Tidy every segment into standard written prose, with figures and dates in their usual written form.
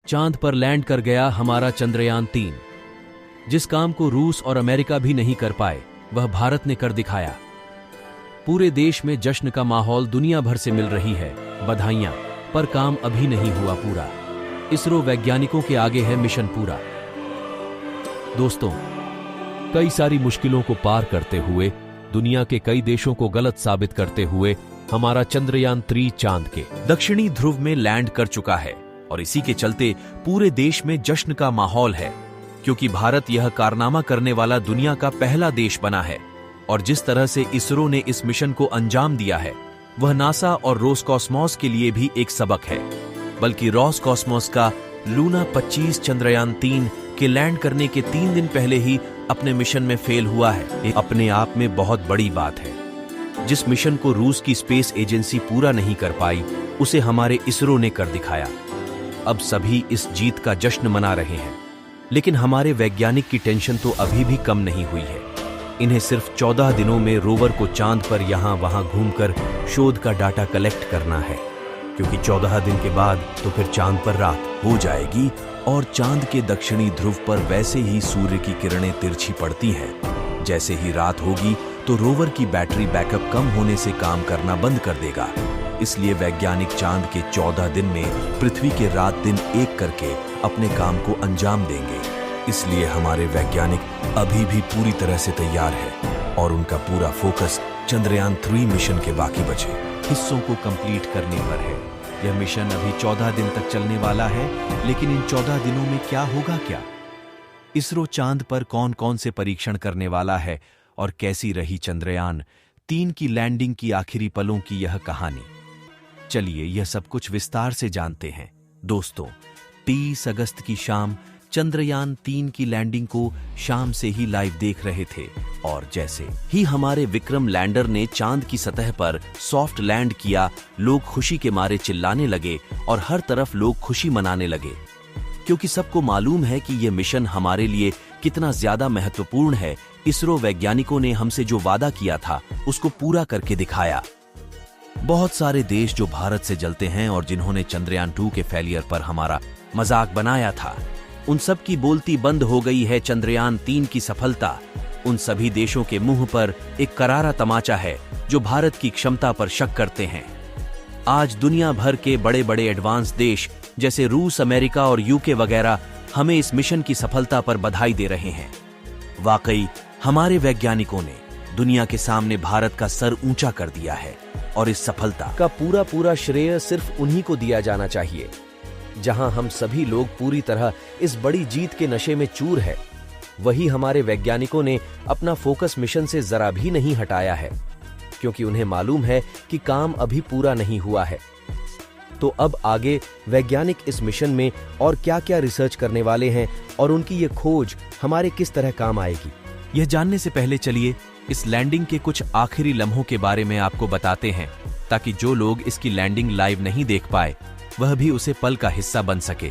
चांद पर लैंड कर गया हमारा चंद्रयान-3। जिस काम को रूस और अमेरिका भी नहीं कर पाए, वह भारत ने कर दिखाया। पूरे देश में जश्न का माहौल दुनिया भर से मिल रही है, बधाइयां। पर काम अभी नहीं हुआ पूरा। इसरो वैज्ञानिकों के आगे है मिशन पूरा। दोस्तों, कई सारी मुश्किलों को पार करते हुए, दुनिया के कई देशों को गलत साबित करते हुए हमारा चंद्रयान-3 चांद के दक्षिणी ध्रुव में लैंड कर चुका है। और इसी के चलते पूरे देश में जश्न का माहौल है, क्योंकि भारत यह कारनामा करने वाला दुनिया का पहला देश बना है। और जिस तरह से इसरो ने इस मिशन को अंजाम दिया है, वह नासा और रोसकॉस्मोस के लिए भी एक सबक है। बल्कि रोसकॉस्मोस का लूना 25 चंद्रयान-3 के लैंड करने के 3 दिन पहले ही अपने मिशन में फेल हुआ है। ये अपने आप में बहुत बड़ी बात है। जिस मिशन को रूस की स्पेस एजेंसी पूरा नहीं कर पाई, उसे हमारे इसरो ने कर दिखाया। अब सभी इस जीत का जश्न मना रहे हैं, लेकिन हमारे वैज्ञानिक की टेंशन तो अभी भी कम नहीं हुई है। इन्हें सिर्फ 14 दिनों में रोवर को चांद पर यहां वहां घूमकर शोध का डाटा कलेक्ट करना है, क्योंकि 14 दिन के बाद तो फिर चांद पर रात हो जाएगी और चांद के दक्षिणी ध्रुव पर वैसे ही सूर्य की किरणें तिरछी पड़ती हैं। जैसे ही रात होगी तो रोवर की बैटरी बैकअप कम होने से काम करना बंद कर देगा। इसलिए वैज्ञानिक चांद के 14 दिन में पृथ्वी के रात दिन एक करके अपने काम को अंजाम देंगे। इसलिए हमारे वैज्ञानिक अभी भी पूरी तरह से तैयार है और उनका पूरा फोकस चंद्रयान-3 मिशन के बाकी बचे हिस्सों को कंप्लीट करने पर है। यह मिशन अभी 14 दिन तक चलने वाला है, लेकिन इन 14 दिनों में क्या होगा क्या? इसरो चांद पर कौन कौन से परीक्षण करने वाला है और कैसी रही चंद्रयान-3 की लैंडिंग की आखिरी पलों की यह कहानी। चलिए यह सब कुछ विस्तार से जानते हैं। दोस्तों, 30 अगस्त की शाम चंद्रयान-3 की लैंडिंग को शाम से ही लाइव देख रहे थे और जैसे ही हमारे विक्रम लैंडर ने चांद की सतह पर सॉफ्ट लैंड किया, लोग खुशी के मारे चिल्लाने लगे और हर तरफ लोग खुशी मनाने लगे, क्योंकि सबको मालूम है कि यह मिशन हमारे लिए कितना ज्यादा महत्वपूर्ण है। इसरो वैज्ञानिकों ने हमसे जो वादा किया था, उसको पूरा करके दिखाया। बहुत सारे देश जो भारत से जलते हैं और जिन्होंने चंद्रयान-2 के फेलियर पर हमारा मजाक बनाया था, उन सब की बोलती बंद हो गई है। चंद्रयान-3 की सफलता उन सभी देशों के मुंह पर एक करारा तमाचा है जो भारत की क्षमता पर शक करते हैं। आज दुनिया भर के बड़े बड़े एडवांस देश जैसे रूस, अमेरिका और यूके वगैरह हमें इस मिशन की सफलता पर बधाई दे रहे हैं। वाकई हमारे वैज्ञानिकों ने दुनिया के सामने भारत का सर ऊंचा कर दिया है और इस सफलता का पूरा श्रेय सिर्फ उन्हीं को दिया जाना चाहिए। जहां हम सभी लोग पूरी तरह इस बड़ी जीत के नशे में चूर है, वही हमारे वैज्ञानिकों ने अपना फोकस मिशन से जरा भी नहीं हटाया है, क्योंकि उन्हें मालूम है कि काम अभी पूरा नहीं हुआ है। तो अब आगे वैज्ञानिक इस मिशन में और क्या-क्या रिसर्च करने वाले हैं और उनकी ये खोज हमारे किस तरह काम आएगी, यह जानने से पहले चलिए इस लैंडिंग के कुछ आखिरी लम्हों के बारे में आपको बताते हैं, ताकि जो लोग इसकी लैंडिंग लाइव नहीं देख पाए, वह भी उसे पल का हिस्सा बन सके।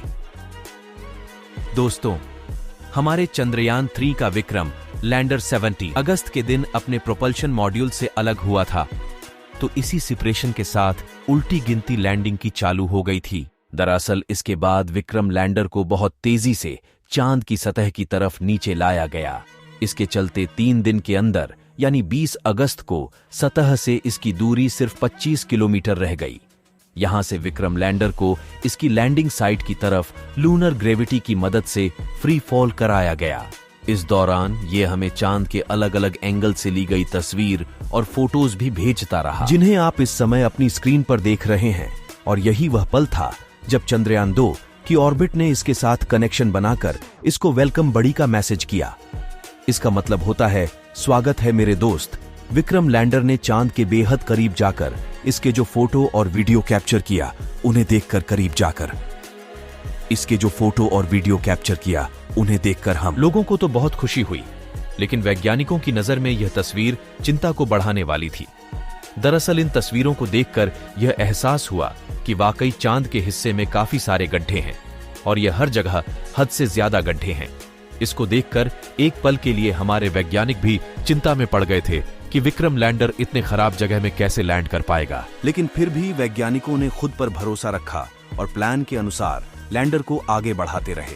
दोस्तों, हमारे चंद्रयान-3 का विक्रम लैंडर 70 अगस्त के दिन अपने प्रोपल्शन मॉड्यूल से अलग हुआ था, तो इसी सेपरेशन के साथ उल्टी गिनती लैंडिंग की चालू हो गई थी। दरअसल इसके बाद विक्रम लैंडर को बहुत तेजी से चांद की सतह की तरफ नीचे लाया गया। इसके चलते 3 दिन के अंदर यानी 20 अगस्त को सतह से इसकी दूरी सिर्फ 25 किलोमीटर रह गई। यहां से विक्रम लैंडर को इसकी लैंडिंग साइट की तरफ लूनर ग्रेविटी की मदद से फ्री फॉल कराया गया। इस दौरान ये हमें चांद के अलग अलग एंगल से ली गई तस्वीर और फोटोज भी भेजता रहा, जिन्हें आप इस समय अपनी स्क्रीन पर देख रहे हैं। और यही वह पल था जब चंद्रयान-2 की ऑर्बिट ने इसके साथ कनेक्शन बनाकर इसको वेलकम बडी का मैसेज किया। इसका मतलब होता है, स्वागत है मेरे दोस्त। विक्रम लैंडर ने चांद के बेहद करीब जाकर इसके जो फोटो और वीडियो कैप्चर किया, उन्हें देखकर हम लोगों को तो बहुत खुशी हुई, लेकिन वैज्ञानिकों की नजर में यह तस्वीर चिंता को बढ़ाने वाली थी। दरअसल इन तस्वीरों को देखकर यह एहसास हुआ कि वाकई चांद के हिस्से में काफी सारे गड्ढे हैं और यह हर जगह हद से ज्यादा गड्ढे हैं। इसको देखकर एक पल के लिए हमारे वैज्ञानिक भी चिंता में पड़ गए थे कि विक्रम लैंडर इतने खराब जगह में कैसे लैंड कर पाएगा। लेकिन फिर भी वैज्ञानिकों ने खुद पर भरोसा रखा और प्लान के अनुसार लैंडर को आगे बढ़ाते रहे।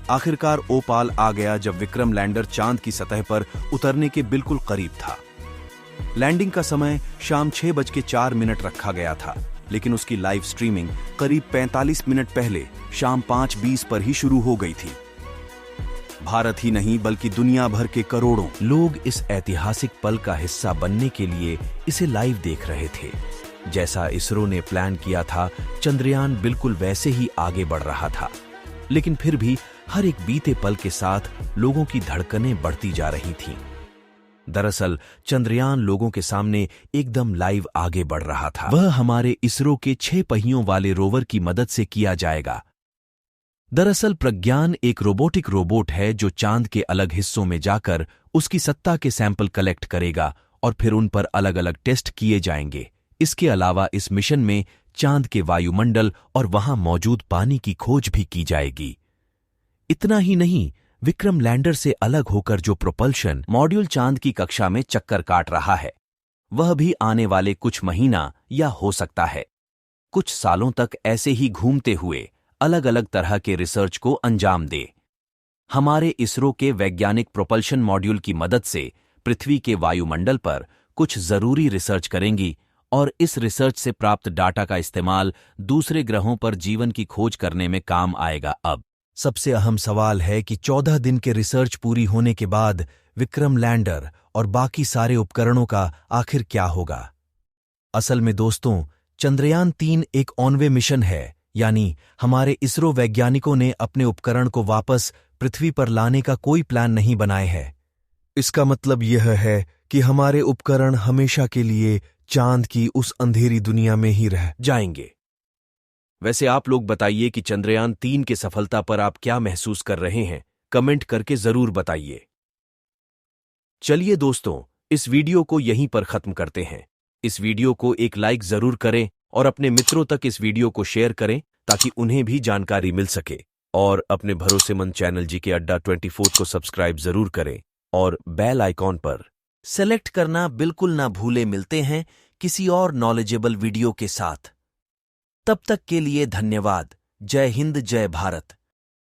आखिरकार ओपाल आ गया जब विक्रम लैंडर चांद की सतह पर उतरने के बिल्कुल करीब था। लैंडिंग का समय शाम 6:04 रखा गया था, लेकिन उसकी लाइव स्ट्रीमिंग करीब 45 मिनट पहले शाम 5:20 पर ही शुरू हो गई थी। भारत ही नहीं बल्कि दुनिया भर के करोड़ों लोग इस ऐतिहासिक पल का हिस्सा बनने के लिए इसे लाइव देख रहे थे। जैसा इसरो ने प्लान किया था, चंद्रयान बिल्कुल वैसे ही आगे बढ़ रहा था, लेकिन फिर भी हर एक बीते पल के साथ लोगों की धड़कनें बढ़ती जा रही थीं। दरअसल चंद्रयान लोगों के सामने एकदम लाइव आगे बढ़ रहा था। वह हमारे इसरो के 6 पहियों वाले रोवर की मदद से किया जाएगा। दरअसल प्रज्ञान एक रोबोटिक रोबोट है जो चांद के अलग हिस्सों में जाकर उसकी सत्ता के सैंपल कलेक्ट करेगा और फिर उन पर अलग अलग टेस्ट किए जाएंगे। इसके अलावा इस मिशन में चांद के वायुमंडल और वहां मौजूद पानी की खोज भी की जाएगी। इतना ही नहीं, विक्रम लैंडर से अलग होकर जो प्रोपल्शन मॉड्यूल चांद की कक्षा में चक्कर काट रहा है, वह भी आने वाले कुछ महीना या हो सकता है कुछ सालों तक ऐसे ही घूमते हुए अलग अलग तरह के रिसर्च को अंजाम दे। हमारे इसरो के वैज्ञानिक प्रोपल्शन मॉड्यूल की मदद से पृथ्वी के वायुमंडल पर कुछ जरूरी रिसर्च करेंगी और इस रिसर्च से प्राप्त डाटा का इस्तेमाल दूसरे ग्रहों पर जीवन की खोज करने में काम आएगा। अब सबसे अहम सवाल है कि 14 दिन के रिसर्च पूरी होने के बाद विक्रम लैंडर और बाकी सारे उपकरणों का आखिर क्या होगा। असल में दोस्तों, चंद्रयान 3 एक ऑन-वे मिशन है, यानी हमारे इसरो वैज्ञानिकों ने अपने उपकरण को वापस पृथ्वी पर लाने का कोई प्लान नहीं बनाए है। इसका मतलब यह है कि हमारे उपकरण हमेशा के लिए चांद की उस अंधेरी दुनिया में ही रह जाएंगे। वैसे आप लोग बताइए कि चंद्रयान 3 की सफलता पर आप क्या महसूस कर रहे हैं, कमेंट करके जरूर बताइए। चलिए दोस्तों, इस वीडियो को यहीं पर खत्म करते हैं। इस वीडियो को एक लाइक जरूर करें और अपने मित्रों तक इस वीडियो को शेयर करें ताकि उन्हें भी जानकारी मिल सके। और अपने भरोसेमंद चैनल जीके अड्डा 24 को सब्सक्राइब जरूर करें और बेल आइकॉन पर सेलेक्ट करना बिल्कुल ना भूले। मिलते हैं किसी और नॉलेजेबल वीडियो के साथ। तब तक के लिए धन्यवाद। जय हिंद, जय भारत।